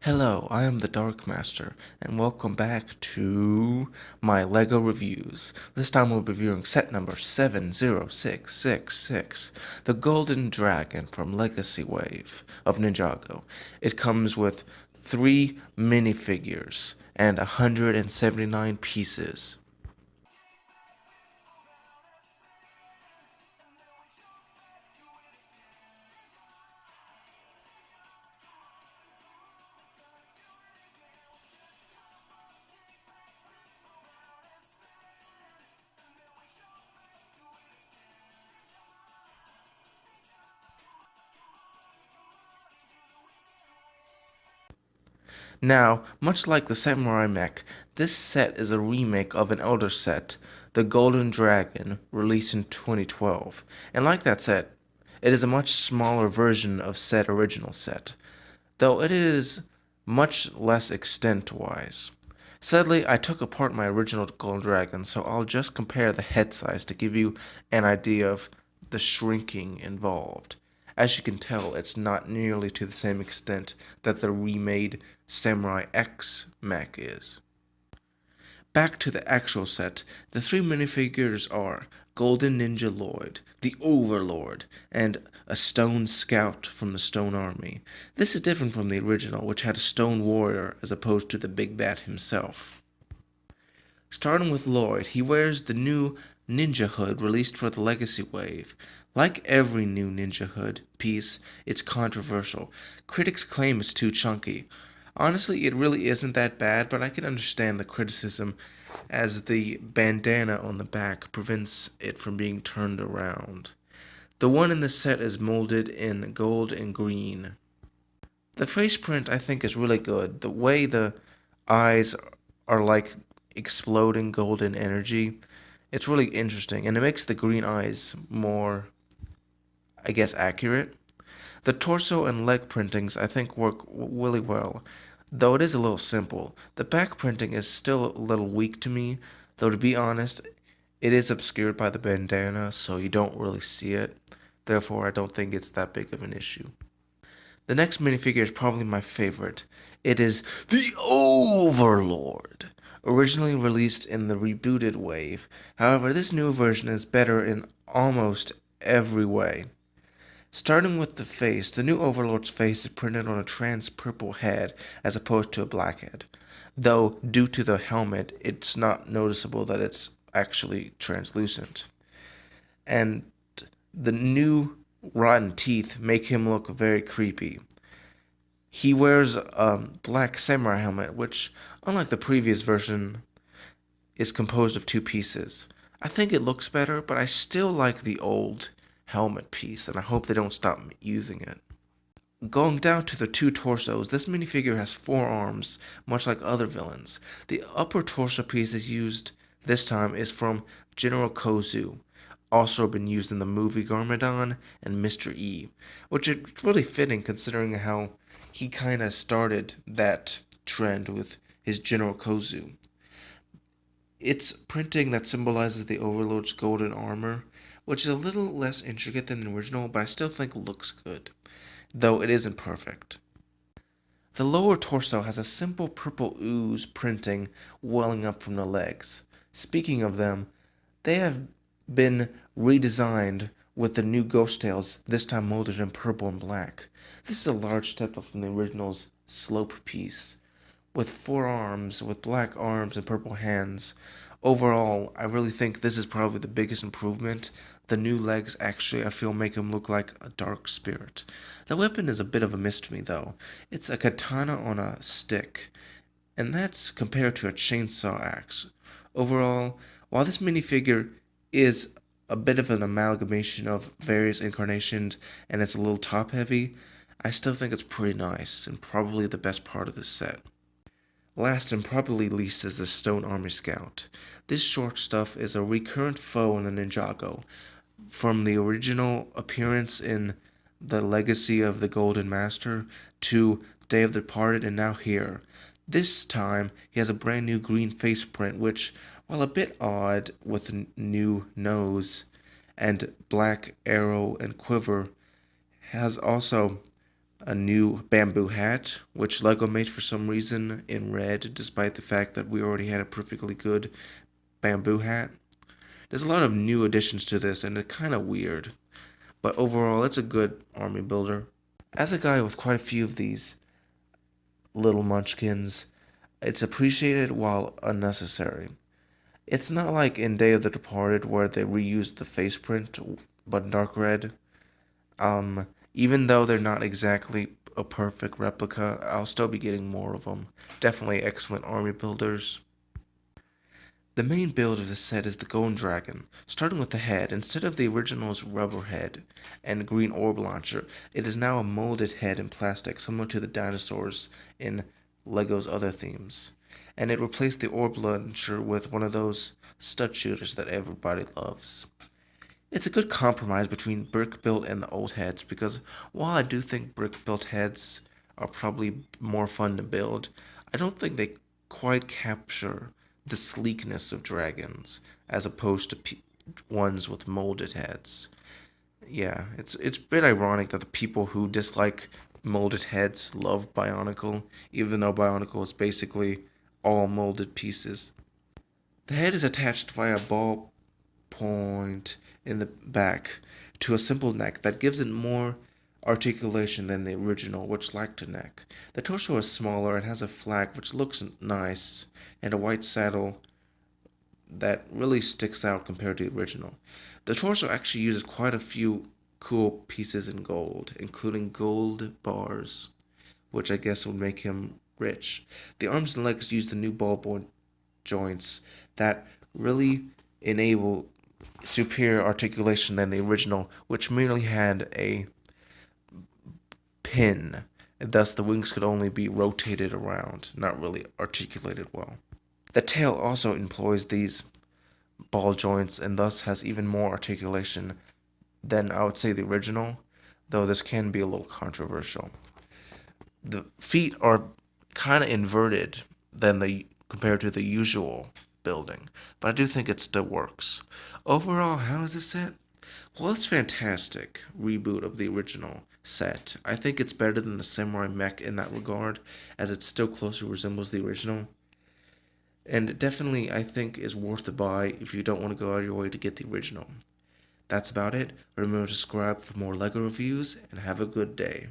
Hello, I am the Dark Master, and welcome back to my LEGO reviews. This time we'll be reviewing set number 70666, the Golden Dragon from Legacy Wave of Ninjago. It comes with 3 minifigures and 179 pieces. Now, much like the Samurai Mech, this set is a remake of an older set, the Golden Dragon, released in 2012. And like that set, it is a much smaller version of said original set, though it is much less extent-wise. Sadly, I took apart my original Golden Dragon, so I'll just compare the head size to give you an idea of the shrinking involved. As you can tell, it's not nearly to the same extent that the remade Samurai X mech is. Back to the actual set, the 3 minifigures are Golden Ninja Lloyd, the Overlord, and a Stone Scout from the Stone Army. This is different from the original, which had a Stone Warrior as opposed to the Big Bat himself. Starting with Lloyd, he wears the new Ninja Hood released for the Legacy Wave. Like every new Ninja Hood piece, it's controversial. Critics claim it's too chunky. Honestly, it really isn't that bad, but I can understand the criticism as the bandana on the back prevents it from being turned around. The one in the set is molded in gold and green. The face print I think is really good. The way the eyes are like exploding golden energy, it's really interesting, and it makes the green eyes more, I guess, accurate. The torso and leg printings I think work really well, though it is a little simple. The back printing is still a little weak to me, though to be honest, it is obscured by the bandana, so you don't really see it. Therefore, I don't think it's that big of an issue. The next minifigure is probably my favorite. It is the Overlord, originally released in the rebooted wave. However, this new version is better in almost every way. Starting with the face, the new Overlord's face is printed on a trans-purple head as opposed to a black head. Though, due to the helmet, it's not noticeable that it's actually translucent. And the new rotten teeth make him look very creepy. He wears a black samurai helmet, which, unlike the previous version, is composed of 2 pieces. I think it looks better, but I still like the old helmet piece, and I hope they don't stop using it. Going down to the 2 torsos, this minifigure has 4 arms, much like other villains. The upper torso piece is used this time is from General Kozu, also been used in the movie Garmadon and Mr. E, which is really fitting considering how he kind of started that trend with his General Kozu. It's printing that symbolizes the Overlord's golden armor, which is a little less intricate than the original, but I still think looks good, though it isn't perfect. The lower torso has a simple purple ooze printing welling up from the legs. Speaking of them, they have been redesigned with the new ghost tails, this time molded in purple and black. This is a large step up from the original's slope piece. With 4 arms, with black arms and purple hands. Overall, I really think this is probably the biggest improvement. The new legs actually, I feel, make him look like a dark spirit. The weapon is a bit of a mystery, though. It's a katana on a stick, and that's compared to a chainsaw axe. Overall, while this minifigure is a bit of an amalgamation of various incarnations and it's a little top heavy, I still think it's pretty nice and probably the best part of this set. Last and probably least is the Stone Army Scout. This short stuff is a recurrent foe in the Ninjago, from the original appearance in the Legacy of the Golden Master to Day of the Departed and now here. This time he has a brand new green face print which, while a bit odd with a new nose and black arrow and quiver, has also a new bamboo hat, which LEGO made for some reason in red, despite the fact that we already had a perfectly good bamboo hat. There's a lot of new additions to this, and it's kind of weird. But overall, it's a good army builder. As a guy with quite a few of these little munchkins, it's appreciated while unnecessary. It's not like in Day of the Departed where they reused the face print but in dark red. Even though they're not exactly a perfect replica, I'll still be getting more of them. Definitely excellent army builders. The main build of the set is the Golden Dragon. Starting with the head, instead of the original's rubber head and green orb launcher, it is now a molded head in plastic, similar to the dinosaurs in LEGO's other themes. And it replaced the orb launcher with one of those stud shooters that everybody loves. It's a good compromise between brick built and the old heads because while I do think brick built heads are probably more fun to build, I don't think they quite capture the sleekness of dragons as opposed to ones with molded heads. Yeah, it's a bit ironic that the people who dislike molded heads love Bionicle, even though Bionicle is basically all molded pieces. The head is attached via a ball point in the back to a simple neck that gives it more articulation than the original, which lacked a neck. The torso is smaller and has a flag which looks nice, and a white saddle that really sticks out compared to the original. The torso actually uses quite a few cool pieces in gold, including gold bars, which I guess would make him rich. The arms and legs use the new ball joints that really enable superior articulation than the original, which merely had a pin, and thus the wings could only be rotated around, not really articulated well. The tail also employs these ball joints and thus has even more articulation than I would say the original, though this can be a little controversial. The feet are kind of inverted than the compared to the usual building, but I do think it still works. Overall, how is this set? Well, it's fantastic reboot of the original set. I think it's better than the Samurai Mech in that regard, as it still closely resembles the original. And definitely, I think, is worth the buy if you don't want to go out of your way to get the original. That's about it. Remember to subscribe for more LEGO reviews, and have a good day.